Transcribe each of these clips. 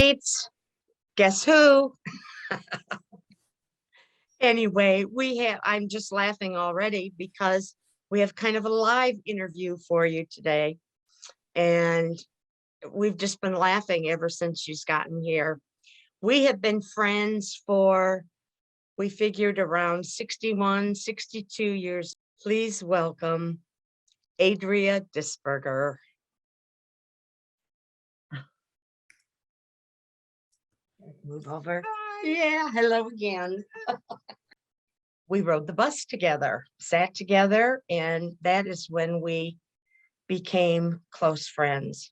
classmates. Guess who? Anyway, I'm just laughing already because we have kind of a live interview for you today. And we've just been laughing ever since she's gotten here. We have been friends for, we figured around 61, 62 years. Please welcome Adria Disberger. Move over. Hi. Yeah, hello again. We rode the bus together, sat together, and that is when we became close friends.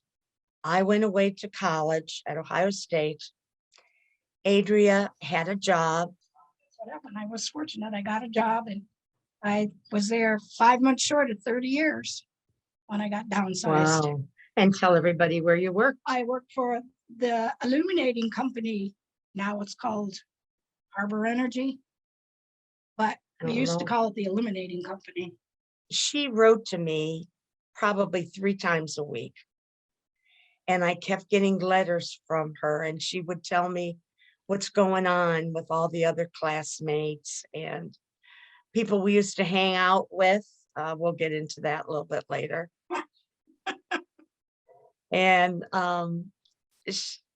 I went away to college at Ohio State. Adria had a job. And I was fortunate. I got a job and I was there 5 months short of 30 years when I got downsized. Wow. And tell everybody where you work. I worked for the illuminating company. Now it's called Harbor Energy, but we used to call it the illuminating company. She wrote to me probably 3 times a week. And I kept getting letters from her, and she would tell me what's going on with all the other classmates and people we used to hang out with. We'll get into that a little bit later. And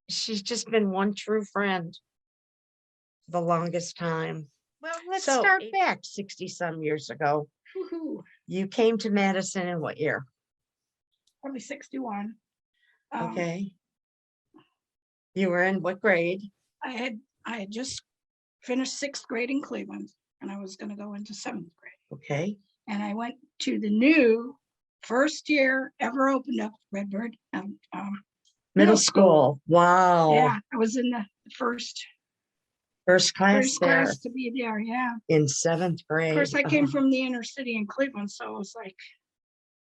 she's just been one true friend the longest time. Well, let's start back 60 some years ago. Woohoo. You came to Madison in what year? Probably 61. Okay. You were in what grade? I had just finished 6th grade in Cleveland, and I was going to go into 7th grade. Okay. And I went to the new first year ever opened up Redbird Middle school. Wow. Yeah, I was in the first class to be there. Yeah, in 7th grade. Of course, I came from the inner city in Cleveland, so it was like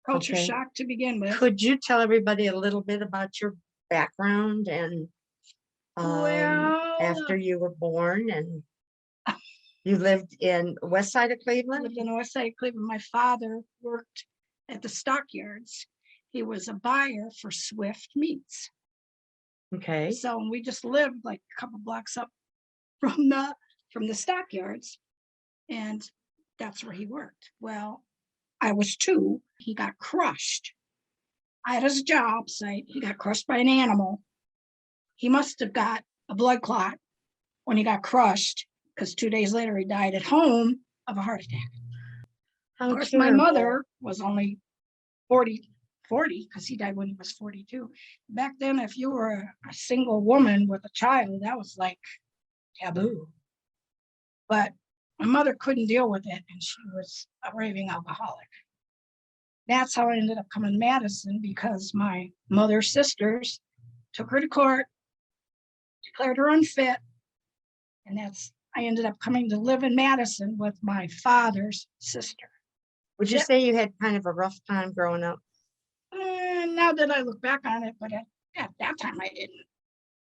culture shock to begin with. Could you tell everybody a little bit about your background and after you were born, and you lived in west side of Cleveland? Lived in the west side of Cleveland. My father worked at the stockyards. He was a buyer for Swift Meats. Okay. So we just lived like a couple blocks up from the stockyards, and that's where he worked. Well, I was 2. He got crushed. I had his job site. He got crushed by an animal. He must have got a blood clot when he got crushed, because 2 days later he died at home of a heart attack. Of course, my mother was only 40, because he died when he was 42. Back then, if you were a single woman with a child, that was like taboo. But my mother couldn't deal with it, and she was a raving alcoholic. That's how I ended up coming to Madison, because my mother's sisters took her to court, declared her unfit, and I ended up coming to live in Madison with my father's sister. Would you say you had kind of a rough time growing up? Now that I look back on it, but at that time I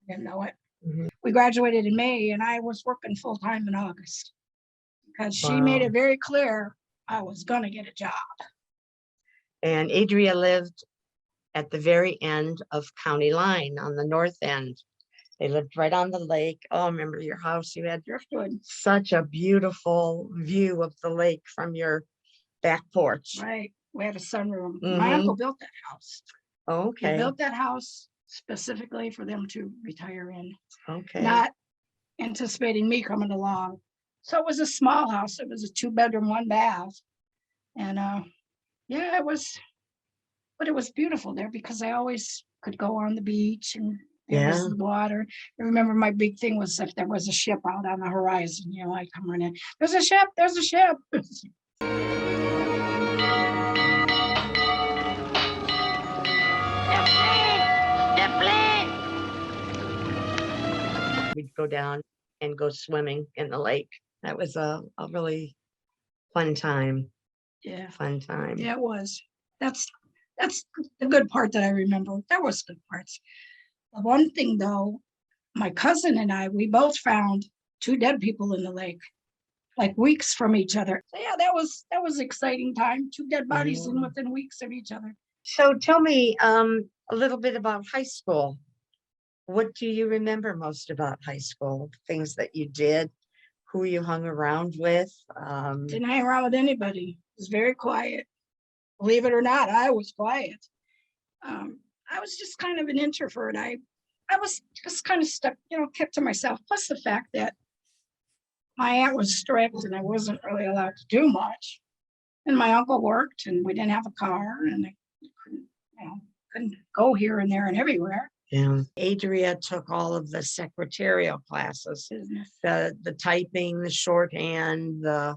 didn't know it. Mm-hmm. We graduated in May, and I was working full time in August, because she made it very clear I was gonna get a job. And Adria lived at the very end of County Line on the north end. They lived right on the lake. Oh, I remember your house. You had such a beautiful view of the lake from your back porch. Right. We had a sunroom. Mm-hmm. My uncle built that house. Okay. He built that house specifically for them to retire in. Okay. Not anticipating me coming along. So it was a small house. It was a 2-bedroom, 1 bath. And yeah, it was beautiful there, because I always could go on the beach, and there was the water. I remember my big thing was if there was a ship out on the horizon, I'd come running. There's a ship. There's a ship. We'd go down and go swimming in the lake. That was a really fun time. Yeah. Fun time. Yeah, it was. That's the good part that I remember. There was good parts. The one thing though, my cousin and we both found 2 dead people in the lake, like weeks from each other. So yeah, that was exciting time. 2 dead bodies in within weeks of each other. So tell me a little bit about high school. What do you remember most about high school? Things that you did, who you hung around with? Didn't hang around with anybody. It was very quiet. Believe it or not, I was quiet. I was just kind of an introvert. I was just kind of stuck, kept to myself. Plus the fact that my aunt was strict and I wasn't really allowed to do much. And my uncle worked and we didn't have a car and I couldn't go here and there and everywhere. Yeah. Adria took all of the secretarial classes, Business, the typing, the shorthand, the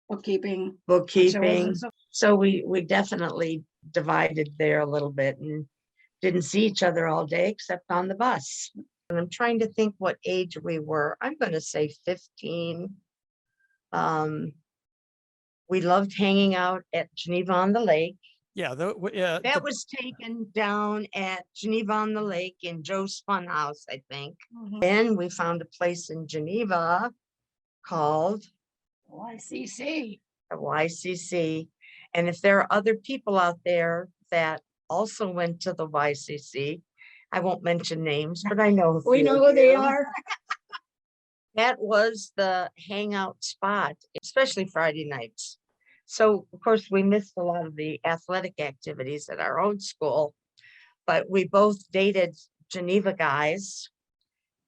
bookkeeping. which I bookkeeping. wasn't so- So we definitely divided there a little bit and didn't see each other all day except on the bus. And I'm trying to think what age we were. I'm going to say 15. We loved hanging out at Geneva on the Lake. Yeah, That was taken down at Geneva on the Lake in Joe's Fun House, I think. Mhm. Then we found a place in Geneva called YCC. the YCC. And if there are other people out there that also went to the YCC, I won't mention names, but I know. a We few know of who they you. are. That was the hangout spot, especially Friday nights. So of course, we missed a lot of the athletic activities at our own school, but we both dated Geneva guys.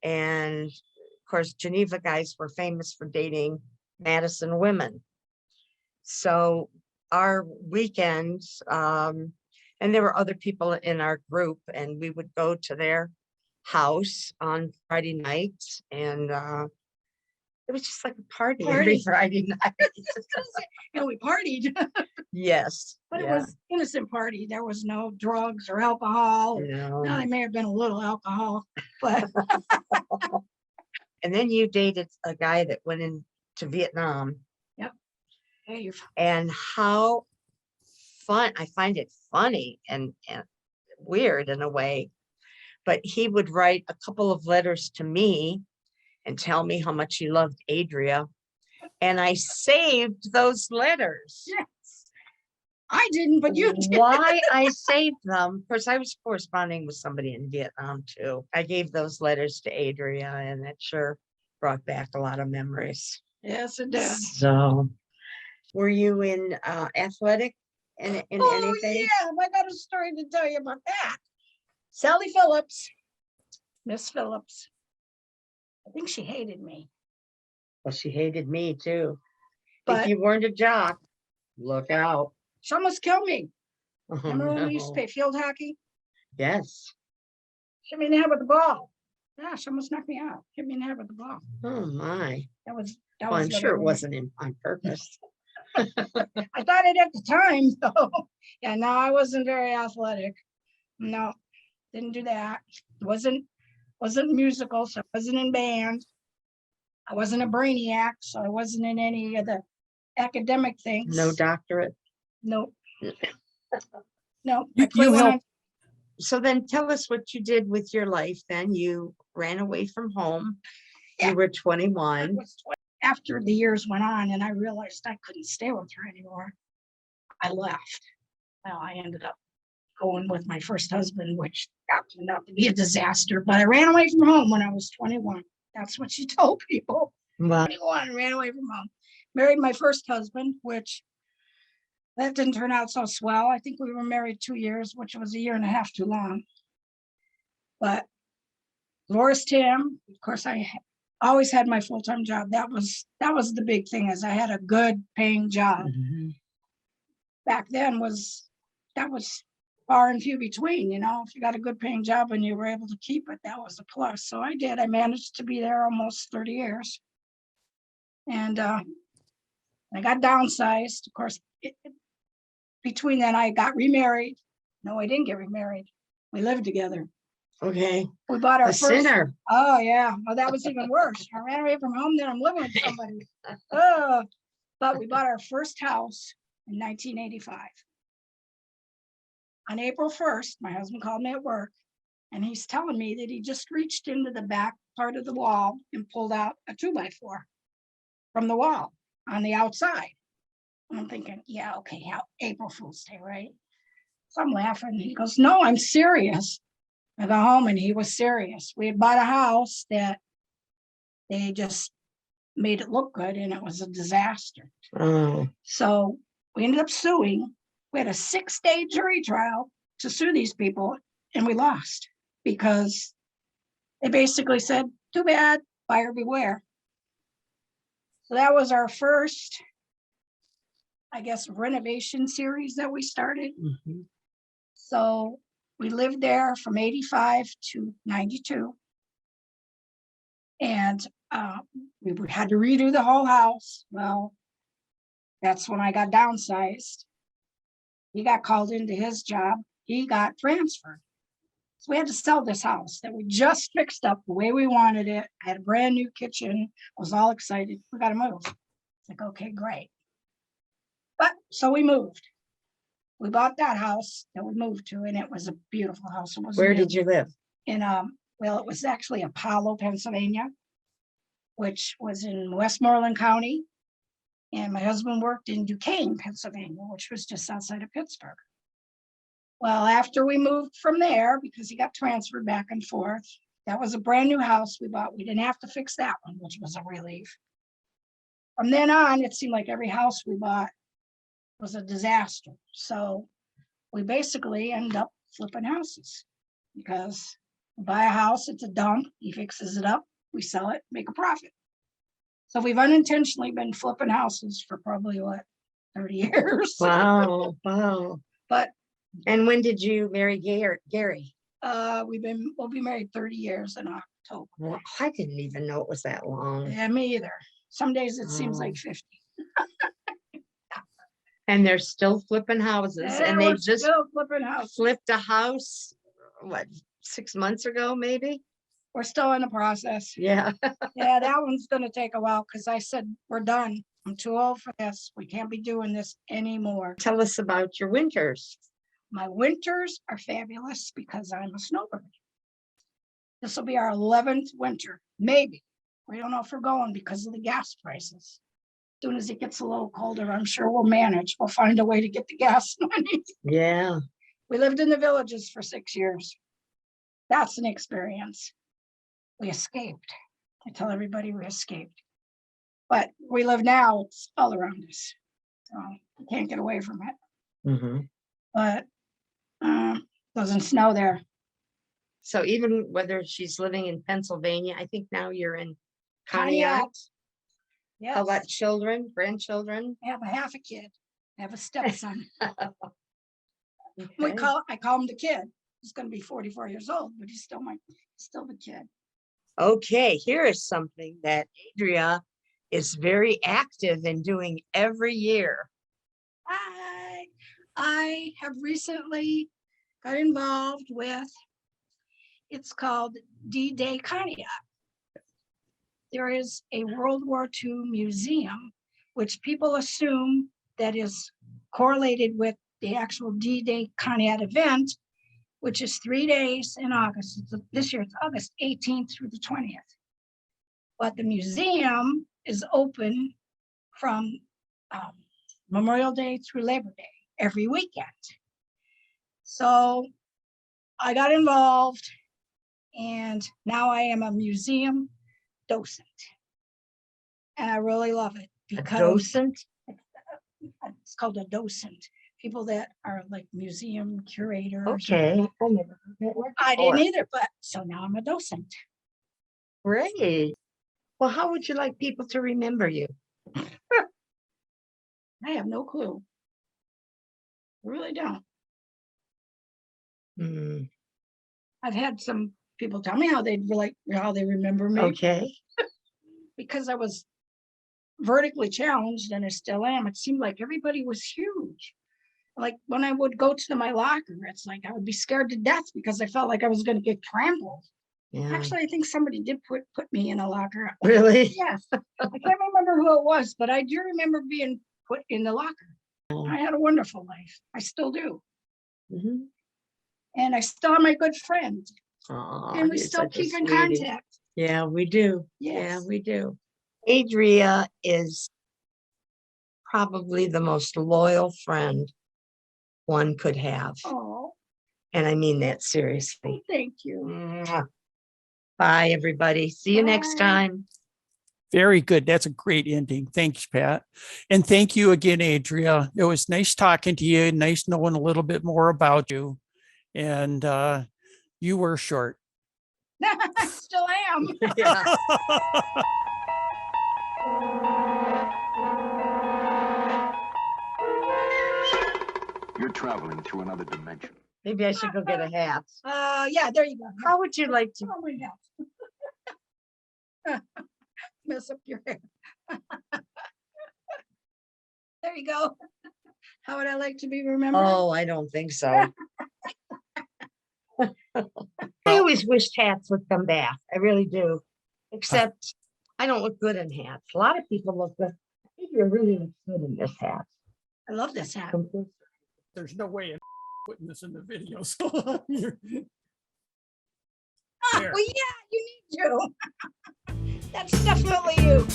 And of course, Geneva guys were famous for dating Madison women. So our weekends, and there were other people in our group, and we would go to their house on Friday nights, and it was just like a party every Party. Friday night. And we partied, Yes. but it yeah, was innocent party. There was no drugs or alcohol. you know. Now there may have been a little alcohol, but And then you dated a guy that went into Vietnam, hey, you're and how fun, I find it funny and weird in a way, but he would write a couple of letters to me and tell me how much he loved Adria. And I saved those letters. yes. I didn't, but you did. Why I saved them? Of course, I was corresponding with somebody in Vietnam too. I gave those letters to Adria, and it sure brought back a lot of memories. Yes, it did. So, were you in athletic in Oh, anything? yeah, I got a story to tell you about that. Sally Phillips, Miss Phillips. I think she hated me, Well, she hated me too. but If you weren't a jock, look out. she almost killed me. Oh, Remember when we used to no. play field hockey? Yes. Hit me in the head with the ball. Yeah, she almost knocked me out. Hit me in the head with the ball. Oh my. That was Well, I'm sure it literally- wasn't on purpose. I thought it at the time, though. Yeah, no, I wasn't very athletic. No, didn't do that. Wasn't musical, so I wasn't in band. I wasn't a brainiac, so I wasn't in any of the academic things. No doctorate. Nope. No. You- I played you when helped- So then tell us what you did with your life. Then you ran away from home. Yeah. You were I 21. was 20. After the years went on and I realized I couldn't stay with her anymore, I left. Well, I ended up going with my first husband, which turned out to be a disaster, but I ran away from home when I was 21. That's what she told people. Well, 21, ran away from home. Married my first husband, which that didn't turn out so swell. I think we were married 2 years, which was a year and a half too long. But divorced him. Of course, I always had my full-time job. That was the big thing, is I had a good paying job. mhm. Back then that was far and few between, if you got a good paying job and you were able to keep it, that was a plus. So I did. I managed to be there almost 30 years. And I got downsized. Of course, between then I got remarried. No, I didn't get remarried. We lived together. Okay. We bought our A first. sinner. Oh, yeah. Well, that was even worse. I ran away from home, then I'm living with somebody. Oh, but we bought our first house in 1985. On April 1st, my husband called me at work and he's telling me that he just reached into the back part of the wall and pulled out a 2x4 from the wall on the outside. And I'm thinking, yeah, okay, how April Fool's Day, right? So I'm laughing. He goes, no, I'm serious. I got home and he was serious. We had bought a house that they just made it look good and it was a disaster. Oh, So we ended up suing. We had a 6-day jury trial to sue these people and we lost because they basically said, too bad, buyer beware. So that was our first, I guess, renovation series that we started. mhm. So we lived there from 85 to 92. And we had to redo the whole house. Well, that's when I got downsized. He got called into his job. He got transferred. So we had to sell this house that we just fixed up the way we wanted it. I had a brand new kitchen. I was all excited. We got to move. It's like, okay, great. But so we moved. We bought that house that we moved to, and it was a beautiful house. It was Where did you live? in well, it was actually Apollo, Pennsylvania, which was in Westmoreland County. And my husband worked in Duquesne, Pennsylvania, which was just outside of Pittsburgh. Well, after we moved from there, because he got transferred back and forth, that was a brand new house we bought. We didn't have to fix that one, which was a relief. From then on, it seemed like every house we bought was a disaster. So we basically end up flipping houses because we buy a house, it's a dump, he fixes it up, we sell it, make a profit. So we've unintentionally been flipping houses for probably 30 years. Wow, wow. But And when did you marry Gary? we'll be married 30 years in October. Well, I didn't even know it was that long. Yeah, me either. Some days it seems Oh. like 50. And they're still flipping houses, and we're they just still flipping houses. flipped a house, what, 6 months ago, maybe? We're still in the process. Yeah. Yeah, that one's gonna take a while because I said, we're done. I'm too old for this. We can't be doing this anymore. Tell us about your winters. My winters are fabulous because I'm a snowbird. This will be our 11th winter, maybe. We don't know if we're going because of the gas prices. As soon as it gets a little colder, I'm sure we'll manage. We'll find a way to get the gas money. Yeah. We lived in the villages for 6 years. That's an experience. We escaped. I tell everybody we escaped. But we live now, it's all around us. So we can't get away from it. Mm-hmm. But doesn't snow there. So even whether she's living in Pennsylvania, I think now you're in Pontiac. Yes. How about children, grandchildren? I have a half a kid. I have a stepson. Okay. I call him the kid. He's going to be 44 years old, but he's still the kid. Okay, here is something that Adria is very active in doing every year. I have recently got involved with, it's called D-Day Pontiac. There is a World War II museum, which people assume that is correlated with the actual D-Day Pontiac event, which is 3 days in August. This year it's August 18th through the 20th. But the museum is open from Memorial Day through Labor Day every weekend. So I got involved and now I am a museum docent. And I really love it because A docent? it's called a docent. People that are like museum curators. Okay. I never heard that word I before. didn't either, but so now I'm a docent. Great. Well, how would you like people to remember you? I have no clue. I really don't. Hmm. I've had some people tell me how they remember me. Okay. Because I was vertically challenged and I still am. It seemed like everybody was huge. Like when I would go to my locker, it's like I would be scared to death because I felt like I was going to get trampled. Yeah. Actually, I think somebody did put me in a locker. Really? Yes. I can't remember who it was, but I do remember being put in the locker. I had a wonderful life. I still do. Mm-hmm. And I still have my good friends. Oh, And we still keep in contact. Yeah, we do. Yes. Yeah, we do. Adria is probably the most loyal friend one could have. Oh, And I mean that seriously. Thank you. Mwah. Bye, everybody. See you next Bye. time. Very good. That's a great ending. Thanks, Pat. And thank you again, Adria. It was nice talking to you. Nice knowing a little bit more about you. And you were short. I still am. Yeah. You're traveling through another dimension. Maybe I should go get a hat. Yeah, there you go. How would you like to? Oh my God. Mess up your hair. There you go. How would I like to be remembered? Oh, I don't think so. I always wished hats would come back. I really do. Except I don't look good in hats. A lot of people look good. I think you really look good in this hat. I love this hat. There's no way in putting this in the video. So Oh, There. well, yeah, you need to. That's definitely you.